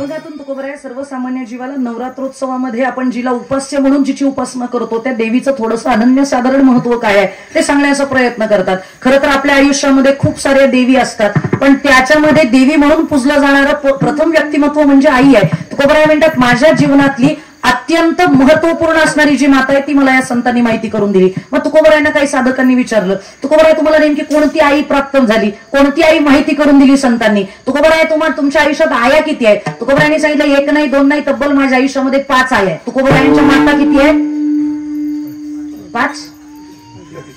अभंगातून तुकोबराय सर्वसामान्य जीवाला नवरात्रोत्सवामध्ये आपण जिला उपास्य म्हणून जिची उपासना करतो त्या देवीचं थोडंसं अनन्यसाधारण महत्व काय आहे ते सांगण्याचा प्रयत्न करतात. खरं तर आपल्या आयुष्यामध्ये खूप साऱ्या देवी असतात, पण त्याच्यामध्ये देवी म्हणून पूजलं जाणारं प्रथम व्यक्तिमत्व म्हणजे आई आहे. तुकोबराय म्हणतात माझ्या जीवनातली अत्यंत महत्वपूर्ण असणारी जी माता आहे ती मला या संतांनी माहिती करून दिली. मग तुकोबरायांना काही साधकांनी विचारलं, तुकोबराय तुम्हाला नेमकी कोणती आई प्राप्त झाली, कोणती आई माहिती करून दिली संतांनी? तुकोबराय तुम्हाला तुमच्या आयुष्यात आया किती आहे? तुकोबरायांनी सांगितलं एक नाही दोन नाही तब्बल माझ्या आयुष्यामध्ये 5 आया आहे. तुकोबरायांच्या माता किती आहे? 5.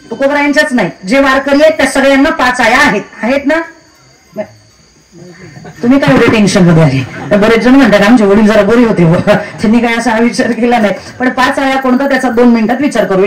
तुकोबरायांच्याच नाही, जे वारकरी आहेत त्या सगळ्यांना 5 आया आहेत ना? तुम्ही काय एवढे टेन्शन मध्ये आले? बरेच जण म्हणतात आमचे वडील जरा बरे होते, त्यांनी काय असा विचार केला नाही. पण 5 आया कोणता त्याचा 2 मिनिटात विचार करू.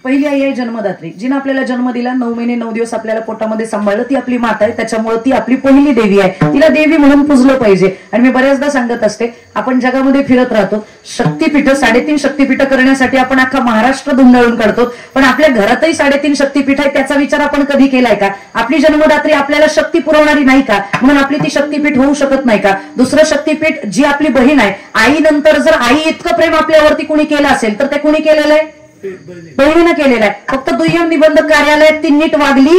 पहिली आई आहे जन्मदात्री, जिने आपल्याला जन्म दिला, 9 महिने 9 दिवस आपल्याला पोटामध्ये सांभाळलं, ती आपली माता आहे. त्याच्यामुळे ती आपली पहिली देवी आहे, तिला देवी म्हणून पूजलं पाहिजे. आणि मी बऱ्याचदा सांगत असते, आपण जगामध्ये फिरत राहतो, शक्तीपीठ 3.5 शक्तीपीठ करण्यासाठी आपण अख्खा महाराष्ट्र धुंडाळून काढतो, पण आपल्या घरातही 3.5 शक्तीपीठ आहे. त्याचा विचार आपण कधी केलाय का? आपली जन्मदात्री आपल्याला शक्ती पुरवणारी नाही का, म्हणून आपली ती शक्तीपीठ होऊ शकत नाही का? दुसरं शक्तीपीठ जी आपली बहीण आहे, आई नंतर जर आई इतकं प्रेम आपल्यावरती कुणी केलं असेल तर ते कुणी केलेलं आहे? बहिणीनं केलेला आहे. फक्त दुय्यम निबंधक कार्यालयात ती नीट वागली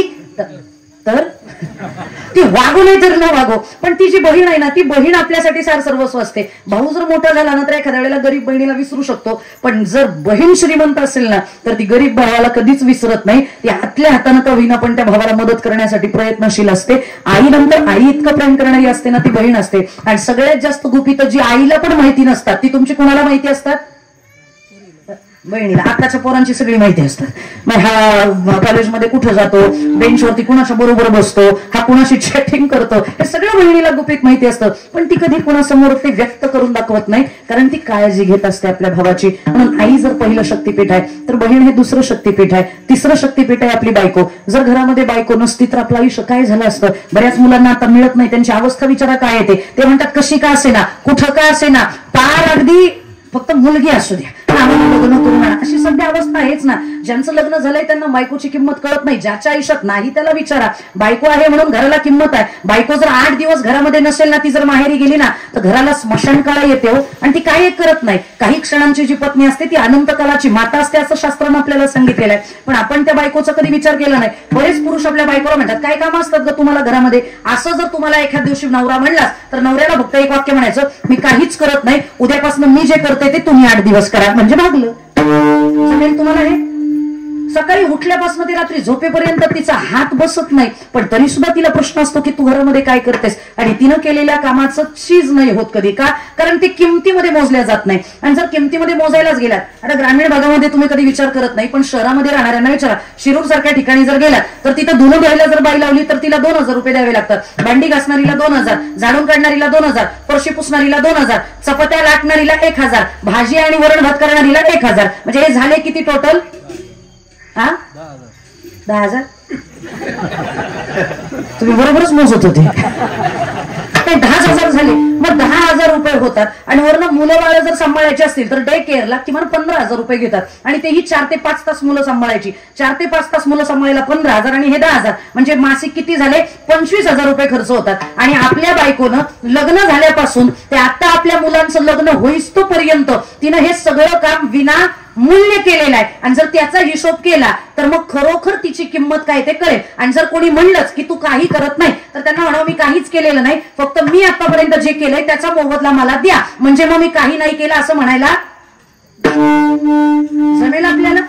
तर ती वागू नाही तर न वागो, पण ती जी बहीण आहे ना ती बहीण आपल्यासाठी सार सर्वस्व असते. भाऊ जर मोठा झाला ना तर एखाद्या वेळेला गरीब बहिणीला विसरू शकतो, पण जर बहीण श्रीमंत असेल ना तर ती गरीब भावाला कधीच विसरत नाही. ती हातल्या हातानं का होईना पण त्या भावाला मदत करण्यासाठी प्रयत्नशील असते. आई नंतर आई इतकं प्रेम करणारी असते ना ती बहीण असते. आणि सगळ्यात जास्त गुपित जी आईला पण माहिती नसतात ती तुमची कोणाला माहिती असतात? बहिणीला. आताच्या पोरांची सगळी माहिती असतात. मग हा कॉलेजमध्ये कुठं जातो, बेंचवरती कुणाच्या बरोबर बसतो, हा कुणाशी चॅटिंग करतो, हे सगळं बहिणीला गुपित माहिती असतं. पण ती कधी कुणासमोर ते व्यक्त करून दाखवत नाही, कारण ती काळजी घेत असते आपल्या भावाची. म्हणून आई जर पहिलं शक्तीपीठ आहे तर बहीण हे दुसरं शक्तीपीठ आहे. तिसरं शक्तीपीठ आहे आपली बायको. जर घरामध्ये बायको नसती तर आपलं आयुष्य काय झालं असतं? बऱ्याच मुलांना आता मिळत नाही, त्यांची अवस्था विचारा काय येते. ते म्हणतात कशी का असेना, कुठं का असेना, पार अगदी फक्त मुलगी असू द्या, लग्न करून आणा, अशी सध्या अवस्था आहेच ना. ज्यांचं लग्न झालंय त्यांना बायकोची किंमत कळत नाही. ज्याच्या आयुष्यात नाही त्याला विचारा. बायको आहे म्हणून घराला किंमत आहे. बायको जर 8 दिवस घरामध्ये नसेल ना, ती जर माहेरी गेली ना तर घराला स्मशान काळा येते हो. आणि ती काही करत नाही. काही क्षणांची जी पत्नी असते ती अनंत काळाची माता असते असं शास्त्रानं आपल्याला सांगितलेलं आहे. पण आपण त्या बायकोचा कधी विचार केला नाही. बरेच पुरुष आपल्या बायकोला म्हणतात काय काम असतात ग तुम्हाला घरामध्ये? असं जर तुम्हाला एखाद दिवशी नवरा म्हणलास तर नवऱ्याला फक्त एक वाक्य म्हणायचं, मी काहीच करत नाही, उद्यापासून मी जे करते ते तुम्ही 8 दिवस करा, म्हणजे भागलं. जमेल तुम्हाला हे? सकाळी उठल्यापासून ते रात्री झोपेपर्यंत तिचा हात बसत नाही, पण तरी सुद्धा तिला प्रश्न असतो की तू घरामध्ये काय करतेस. आणि तिनं केलेल्या कामाचं चीज नाही होत कधी का? कारण ते किमतीमध्ये मोजल्या जात नाही. आणि जर किमतीमध्ये मोजायलाच गेलात, आता ग्रामीण भागामध्ये तुम्ही कधी विचार करत नाही, पण शहरामध्ये राहणाऱ्यांना विचारा. शिरूर सारख्या ठिकाणी जर गेलात तर तिथं धुणं धुवायला जर बाई लावली तर तिला 2000 रुपये द्यावे लागतात. भांडी घासणारीला 2000, झाडून काढणारीला 2000, फरशी पुसणारीला 2000, चपात्या लाटणारीला 1000, भाजी आणि वरण भात करणारीला 1000. म्हणजे हे झाले किती टोटल? 10,000. तुम्ही बरोबरच मोजत होते. 10,000 झाले, मग 10,000 रुपये होतात. आणि वरनं मुलं बाळ जर सांभाळायची असतील तर डे केअरला किमान 15,000 रुपये घेतात. आणि तेही 4 ते 5 तास मुलं सांभाळायची. 4 ते 5 तास मुलं सांभाळायला 15,000 आणि हे 10,000, म्हणजे मासिक किती झाले? 25,000 रुपये खर्च होतात. आणि आपल्या बायकोनं लग्न झाल्यापासून ते आता आपल्या मुलांचं लग्न होईस तोपर्यंत तिनं हे सगळं काम विना मूल्य केलेलं आहे. आणि जर त्याचा हिशोब केला तर मग खरोखर तिची किंमत काय ते कळेल. आणि जर कोणी म्हणलंच की तू काही करत नाही तर त्यांना म्हणावं मी काहीच केलेलं नाही, फक्त मी आतापर्यंत जे केलंय त्याचा मोबदला मला द्या, म्हणजे मग मी काही नाही केलं असं म्हणायला जमेल आपल्याला.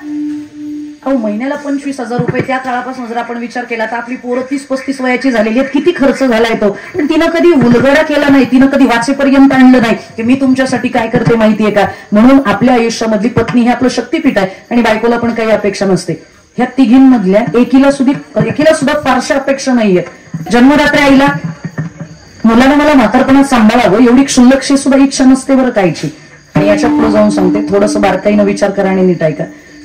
अहो महिन्याला 25,000 रुपये त्या काळापासून जर आपण विचार केला तर आपली पोरं 30-35 वयाची झालेली आहेत. किती खर्च झालाय तो. पण तिनं कधी उलगडा केला नाही, तिनं कधी वाचेपर्यंत आणलं नाही की मी तुमच्यासाठी काय करते माहितीये का. म्हणून आपल्या आयुष्यामधली पत्नी हे आपलं शक्तीपीठ आहे. आणि बायकोला पण काही अपेक्षा नसते. ह्या तिघींमधल्या एकीला सुद्धा फारशा अपेक्षा नाहीयेत. जन्मदात्या आईला मुलाला मला म्हातारपणात सांभाळावं एवढी क्षुल्लकशी सुद्धा इच्छा नसते बरं कायची. आणि याच्या पुढे जाऊन सांगते, थोडंसं बारकाईनं विचार करा आणि नीट ऐका.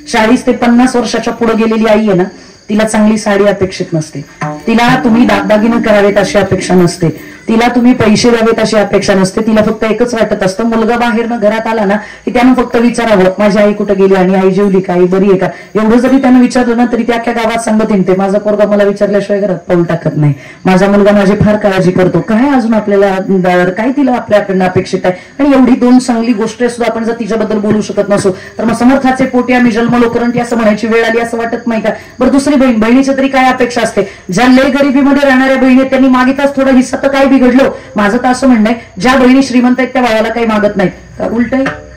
40 ते 50 वर्षाच्या पुढे गेलेली आई आहे ना, तिला चांगली साडी अपेक्षित नसते, तिला तुम्ही दागदागिने करावेत अशी अपेक्षा नसते, तिला तुम्ही पैसे द्यावेत अशी अपेक्षा नसते. तिला फक्त एकच वाटत असतं, मुलगा बाहेरनं घरात आला ना की त्यानं फक्त विचारावं माझी आई कुठे गेली आणि आई जेवली का, आई बरी आहे का. एवढं जरी त्यानं विचारलं ना तरी त्या अख्ख्या गावात सांगत येते माझा पोरगा मला विचारल्याशिवाय घरात पाऊल टाकत नाही, माझा मुलगा माझी फार काळजी करतो. काय अजून आपल्याला काय तिला आपल्याकडनं अपेक्षित आहे. आणि एवढी दोन चांगली गोष्ट सुद्धा आपण जर तिच्याबद्दल बोलू शकत नसो तर मग समर्थाचे पोटी आम्ही जन्मलो करंटी असं म्हणायची वेळ आली असं वाटत नाही का. बरं दुसरी बहिणीची तरी काय अपेक्षा असते. ज्या लय गरिबीमध्ये राहणाऱ्या बहिणी त्यांनी मागितच थोडं हिस्सा तर काय बिघडलो. माझं तर असं म्हणणं आहे ज्या बहिणी श्रीमंत आहेत त्या भावाला काही मागत नाहीत का, उलट आहे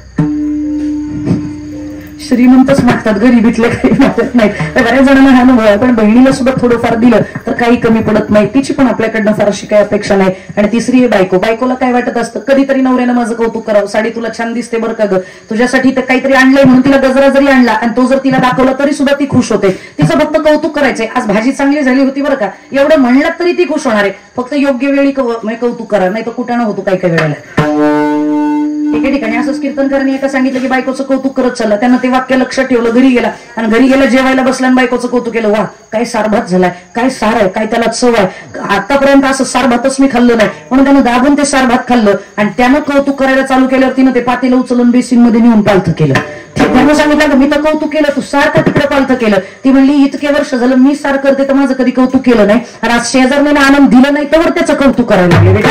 श्रीमंतच मागतात, गरिबीतले काही मागत नाहीत. बऱ्याच जणांना हा अनुभव आहे. पण बहिणीला सुद्धा थोडंफार दिलं तर काही कमी पडत नाही, तिची पण आपल्याकडनं फारशी काही अपेक्षा नाही. आणि तिसरी आहे बायको. बायकोला काय वाटत असतं कधीतरी नवऱ्यानं माझं कौतुक करावं, साडी तुला छान दिसते बरं का ग, तुझ्यासाठी तर काहीतरी आणलंय म्हणून तिला गजरा जरी आणला आणि तो जर तिला दाखवला तरी सुद्धा ती खुश होते. तिचं फक्त कौतुक करायचंय, आज भाजी चांगली झाली होती बरं का एवढं म्हणलं तरी ती खुश होणार आहे. फक्त योग्य वेळी कौतुक करा, नाही तर कुठं होतो काही काही वेळेला. एके ठिकाणी असंच कीर्तनकारांनी एका सांगितलं की बायकोचं कौतुक करत चालला. त्यानं ते वाक्य लक्षात ठेवलं, घरी गेला आणि घरी गेला जेवायला बसला आणि बायकोचं कौतुक केलं. वा काय सार भात झालाय, काय सार आहे, काय त्याला चव आहे, आतापर्यंत असं सार भातच मी खाल्लं नाही. म्हणून त्यानं दाबून ते सार भात खाल्लं आणि त्यानं कौतुक करायला चालू केल्यावर तिनं ते पातेलं उचलून बेसिन मध्ये नेऊन पालथं केलं. त्यानं सांगितलं मी तर कौतुक केलं, तू सार का तिकडे पालथं केलं. ती म्हणली इतके वर्ष झालं मी सार करते तर माझं कधी कौतुक केलं नाही आणि आज शेजारने आनंद दिलं नाही तर त्याचं कौतुक करायला लागले.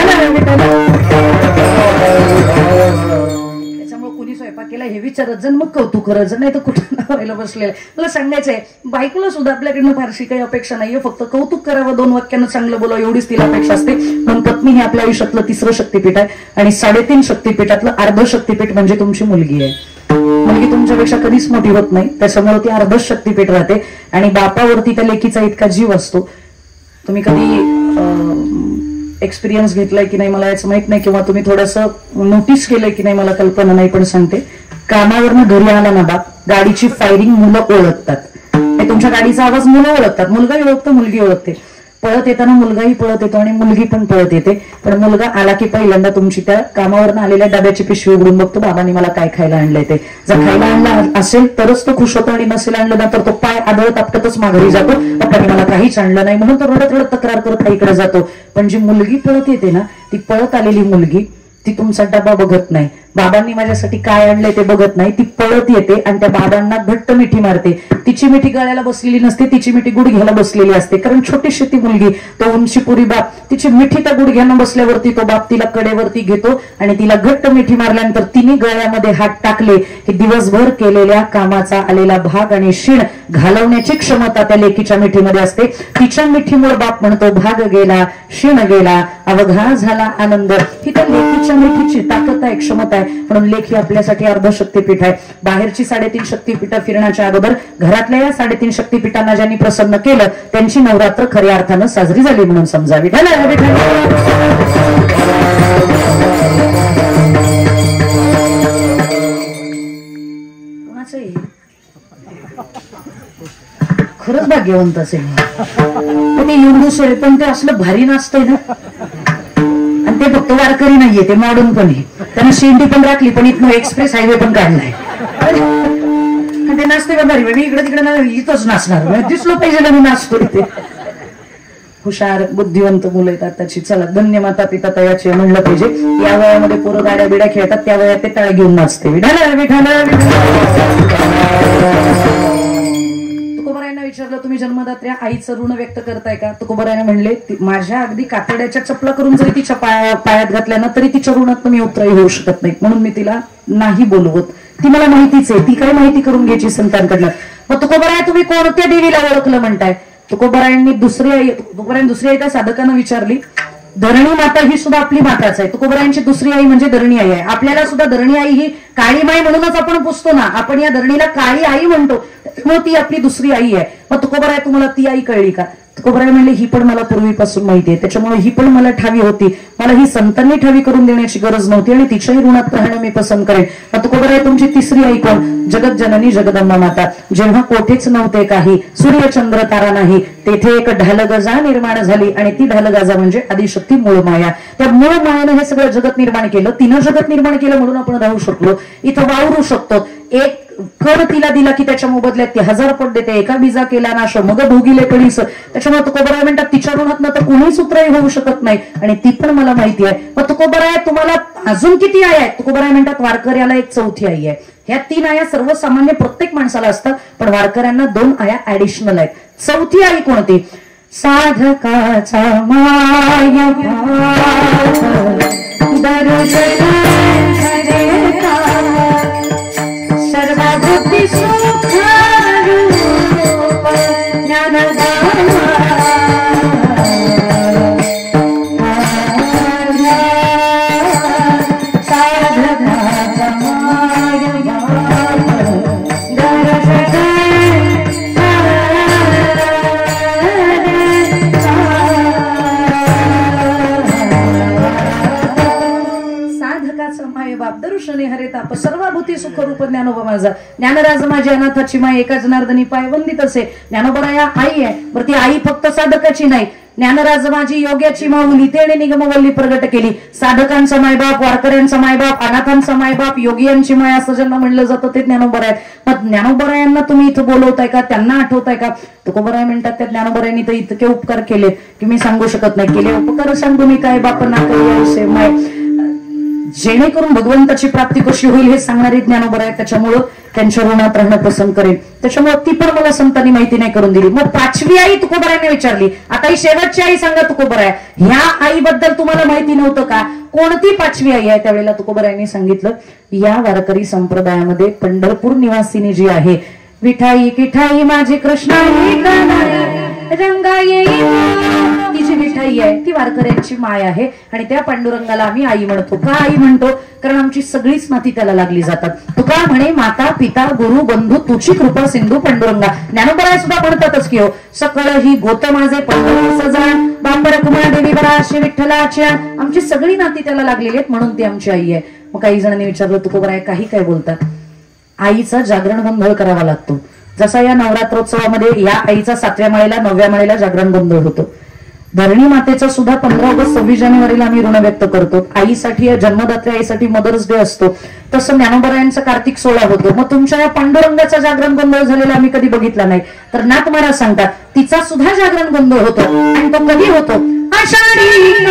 कुणी स्वयंपाक केला हे विचारत जण मग कौतुक करायचं, नाही तर कुठं व्हायला बसलेलं. मला सांगायचंय बायकोला सुद्धा आपल्याकडनं फारशी काही अपेक्षा नाहीये, फक्त कौतुक करावं, दोन वाक्यानं चांगलं बोलावं एवढीच तिला अपेक्षा असते. म्हणून पत्नी हे आपल्या आयुष्यातलं तिसरं शक्तीपीठ आहे आणि 3.5 शक्तीपीठातलं अर्ध शक्तीपीठ म्हणजे तुमची मुलगी आहे. मुलगी तुमच्यापेक्षा कधीच मोठी होत नाही, त्याच्यामुळे ती अर्ध शक्तीपीठ राहते. आणि बापावरती त्या लेकीचा इतका जीव असतो. तुम्ही कधी एक्सपिरियन्स घेतलाय की नाही मला याचं माहित नाही, किंवा तुम्ही थोडंसं नोटीस केलंय की नाही मला कल्पना नाही, पण सांगते कामावरनं घरी आला ना बाप, गाडीची फायरिंग मुलं ओळखतात. तुमच्या गाडीचा आवाज मुलं ओळखतात, मुलगाही ओळखतो मुलगी ओळखते. पळत येताना मुलगाही पळत येतो आणि मुलगी पण पळत येते. पण मुलगा आला की पहिल्यांदा तुमची त्या कामावरनं आलेल्या डब्याची पिशवी उघडून बघतो, बाबांनी मला काय खायला आणलंय ते. जर खायला आणलं असेल तरच तो खुश होतो आणि नसेल आणलं ना तर तो पाय आदळत आपटतच माघारी जातो, पप्पांनी मला काहीच आणलं नाही म्हणून तो रडत रडत तक्रार करत आईकडे जातो. पण जी मुलगी पळत येते ना, ती पळत आलेली मुलगी ती तुमचा डबा बघत नाही, बाबांनी माझ्यासाठी काय आणलंय ते बघत नाही, ती पळत येते आणि त्या बाबांना घट्ट मिठी मारते. तिची मिठी गळ्याला बसलेली नसते, तिची मिठी गुडघ्याला बसलेली असते. कारण छोटीशी ती मुलगी, तो उंचीपुरी बाप, तिची मिठी त्या गुडघ्यानं बसल्यावरती तो बाप तिला कडेवरती घेतो आणि तिला घट्ट मिठी मारल्यानंतर तिने गळ्यामध्ये हात टाकले की दिवसभर केलेल्या कामाचा आलेला भाग आणि शीण घालवण्याची क्षमता त्या लेकीच्या मिठीमध्ये असते. तिच्या मिठीमुळे बाप म्हणतो भाग गेला, शीण गेला, अवघा झाला आनंद. ही त्या लेकीच्या मिठीची ताकद आहे, क्षमता आहे. म्हणून लेख ही आपल्यासाठी अर्ध शक्तीपीठ आहे. बाहेरची 3.5 शक्तीपीठ फिरण्याच्या अगोदर घरातल्या या 3.5 शक्तीपीठांना ज्यांनी प्रसन्न केलं त्यांची नवरात्र खऱ्या अर्थानं साजरी झाली म्हणून समजावी. खरंच भाग्यवंत असेल ते एवढं, पण ते असलं भारी नाचतंय ना. आणि ते फक्त वारकरी नाहीये, ते मॉडर्न पण आहे. त्यानं शेंडी पण राखली पण इथनं एक्सप्रेस हायवे पण काढलाय. ते नाचते का भारी, मी इकडे तिकडे इथंच नाचणार, दिसलो पाहिजे मी नाचतो इथे. हुशार बुद्धिवंत मुलं आहेत आताची. चला धन्य माता पिता तयाचे म्हणलं पाहिजे. या वयामध्ये पोरं गाड्या बिड्या खेळतात, त्या वयात ते टाळ घेऊन नाचते. तुकोबारायांना विचारलं तुम्ही जन्मदात्या आईचं ऋण व्यक्त करताय का. तुकोबारायांना म्हणले माझ्या अगदी कातड्याच्या चपला करून जरी तिच्या पायात घातल्या ना तरी तिच्या ऋणात मी उतराई होऊ शकत नाही, म्हणून मी तिला नाही बोलवत. ती मला माहितीच आहे, ती काय माहिती करून घ्यायची संतांकडनं. मग तुकोबाराय तुम्ही कोणत्या देवीला ओळखलं म्हणताय. तुकोबारायांनी दुसरी आई त्या साधकानं विचारली. धरणी माता ही सुद्धा आपली माताच आहे. तुकोबारायांची दुसरी आई म्हणजे धरणी आई आहे. आपल्याला सुद्धा धरणी आई ही काळी माई म्हणूनच आपण पुसतो ना, आपण या धरणीला काळी आई म्हणतो, मग ती आपली दुसरी आई आहे. मग तुकोबाराय तुम्हाला ती आई कळली का. तुकोबाराय म्हणले ही पण मला पूर्वीपासून माहिती आहे, त्याच्यामुळे ही पण मला ठावी होती, मला ही संतांनी ठावी करून देण्याची गरज नव्हती आणि तिच्याही ऋणात राहणं मी पसंत करेन. मग तुकोबाराय तुमची तिसरी आई कोण. जगत जननी जगदंबा माता. जेव्हा कोठेच नव्हते काही, सूर्यचंद्र तारा नाही, तेथे एक ढालगजा निर्माण झाली आणि ती ढालगजा म्हणजे आदिशक्ती मूळ माया. त्या मूळ मायानं हे सगळं जगत निर्माण केलं. तिनं जगत निर्माण केलं म्हणून आपण राहू शकलो, इथं वावरू शकतो. एक कर तिला दिला की त्याच्या मोबदल्यात ती 1000 पट देते. एका बीजा केला नाश मग भोगिले पडीस. त्याच्यामुळे तुकोबराय म्हणतात तिच्या ऋणात तर कुणीच उतराई होऊ शकत नाही आणि ती पण मला माहिती आहे. मग तुकोबराय तुम्हाला अजून किती आई आहेत? तुकोबराय म्हणतात वारकऱ्याला एक चौथी आई आहे. ह्या 3 आया सर्वसामान्य प्रत्येक माणसाला असतात, पण वारकऱ्यांना 2 आया ऍडिशनल आहेत. चौथी आई कोणती? साधकाचा माया सर्वबुद्धी सुख दर्शने हरे ताप सर्वभूती सुखरूप ज्ञानोबा माझा. ज्ञानराज माझी अनाथाची माय एका जनार्दनी पाय वंदित असे. ज्ञानोबा या आई आहे, बरं ती आई फक्त साधकाची नाही. ज्ञानराज माझी योग्याची माऊली तेने निगमवल्ली प्रगट केली. साधकांचा मायबाप, वारकऱ्यांचा मायबाप, अनाथांचा मायबाप, योगियांची माय असं ज्यांना म्हणलं जातं ते ज्ञानोबराय. मग ज्ञानोबरायांना तुम्ही इथं बोलवताय का? त्यांना आठवताय का? तुकोबराय म्हणतात त्या ज्ञानोबरायांनी तर इतके उपकार केले की मी सांगू शकत नाही. केले उपकार सांगू मी काय बाप ना काही माय. जेणेकरून भगवंताची प्राप्ती कशी होईल हे सांगणारे ज्ञानोबराय, त्याच्यामुळं त्यांच्या ऋणात राहणं पसंत करेल. त्याच्यामुळे ती पण मला संतांनी माहिती नाही करून दिली. मग 5वी आई तुकोबरायने विचारली. आता ही शेवटची आई सांगा तुकोबराय, ह्या आईबद्दल तुम्हाला माहिती नव्हतं का? कोणती 5वी आई आहे? त्यावेळेला तुकोबरायांनी सांगितलं, या वारकरी संप्रदायामध्ये पंढरपूर निवासिनी जी आहे, विठाई किठाई माझी कृष्णाई रंगा येई, ती जी विठाई आहे ती वारकऱ्यांची माय आहे. आणि त्या पांडुरंगाला आम्ही आई म्हणतो. का आई म्हणतो? कारण आमची सगळीच नाती त्याला लागली जातात. तुका म्हणे माता पिता गुरु बंधू तुझी कृपा सिंधू पांडुरंगा. ज्ञानोबराय सुद्धा म्हणतातच की हो, सकळ ही गोत माझे पंढरी सजाण बांबर कुमार देवी बराशे विठ्ठलाच्या. आमची सगळी नाती त्याला लागलेली आहेत म्हणून ती आमची आई आहे. मग काही जणांनी विचारलं तुकोबराय काही काय बोलतात? आईचा जागरण गोंधळ करावा लागतो. जसा या नवरात्रोत्सवामध्ये या आईचा 7व्या माळेला 9व्या माळेला जागरण गोंधळ होतो. धरणी मातेचा सुद्धा 15 ऑगस्ट 26 जानेवारीला आम्ही ऋण व्यक्त करतो. आईसाठी जन्मदात्री आईसाठी मदर्स डे असतो. तसं ज्ञानोबरायांचा कार्तिक 16 होतो. मग तुमच्या या पांडुरंगाचा जागरण गोंधळ झालेला आम्ही कधी बघितला नाही. तर नाथ महाराज सांगतात तिचा सुद्धा जागरण गोंधळ होतो. आणि तो कधी होतो? आषाढी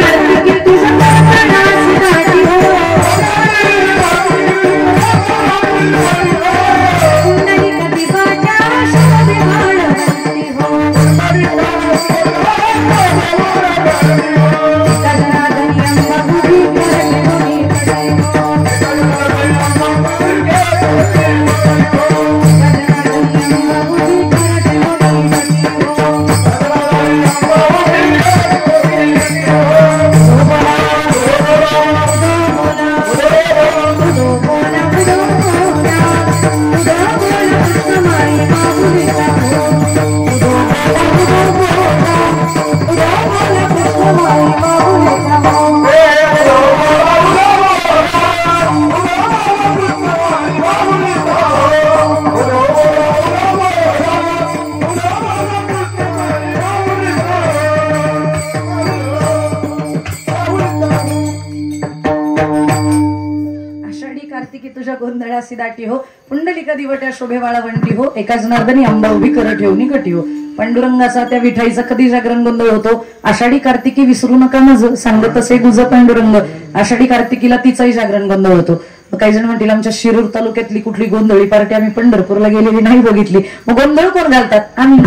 गोंधळासी दाटी हो, पुंडलिका दिवट्या शोभेवाळा वंटी हो, एका जनार्दनी अंबा उभी कर ठेवणी कटी हो. पांडुरंगाचा त्या विठाईचा कधी जागरण गोंधळ होतो? आषाढी कार्तिकी विसरू नका मज सांगत असे गुज पांडुरंग. आषाढी कार्तिकीला तिचाही जागरण गोंधळ होतो. काही जण म्हणतील आमच्या शिरूर तालुक्यातली कुठली गोंधळी पार्टी आम्ही पंढरपूरला गेलेली नाही बघितली. मग गोंधळ कोण घालतात? आम्ही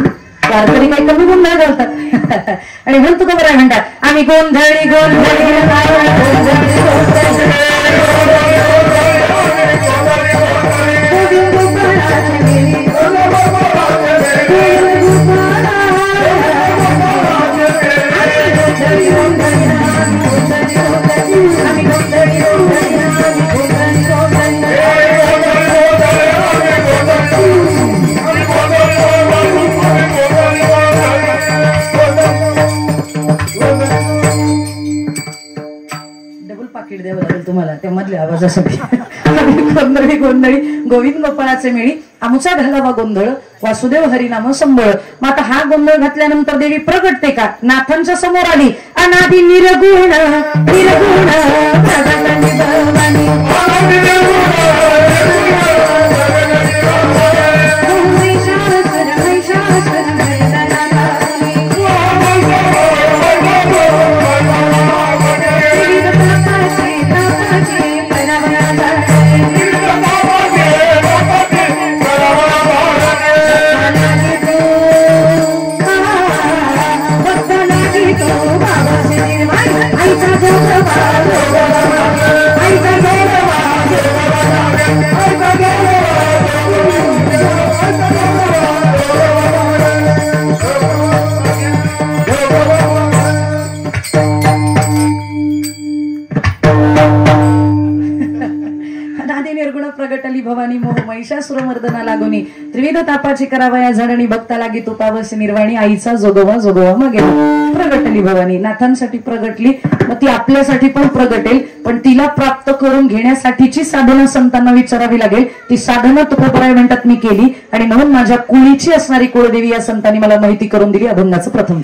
वारकरी काही कमी गोंधळ घालतात. आणि म्हणतो का बरं म्हणतात आम्ही गोंधळी गोंधळी द्यावं लागेल तुम्हाला त्या मधल्या आवाजासाठी. गोंधळी गोंधळी गोविंद गोपाळाचे मेळी आमचा घालावा गोंधळ वासुदेव हरिनाम संबळ. मग आता हा गोंधळ घातल्यानंतर देवी प्रगटते का? नाथांच्या समोर आली. अनादि निर्गुण निर्गुण प्रगटली भवानी मोह महिषासुरमर्दना लागुनी त्रिविध तापाची करावया झडणी भक्ता लागी तुपावस निर्वाणी आईचा जोगवा जोगवा मग प्रगटली भवानी नाथांसाठी प्रगटली मग ती आपल्यासाठी पण प्रगटेल पण तिला प्राप्त करून घेण्यासाठीची साधना संतांना विचारावी लागेल ती साधना तुकोबराय म्हणतात मी केली आणि म्हणून माझ्या कुळीची असणारी कुळदेवी या संतांनी मला माहिती करून दिली अभंगाचं प्रथम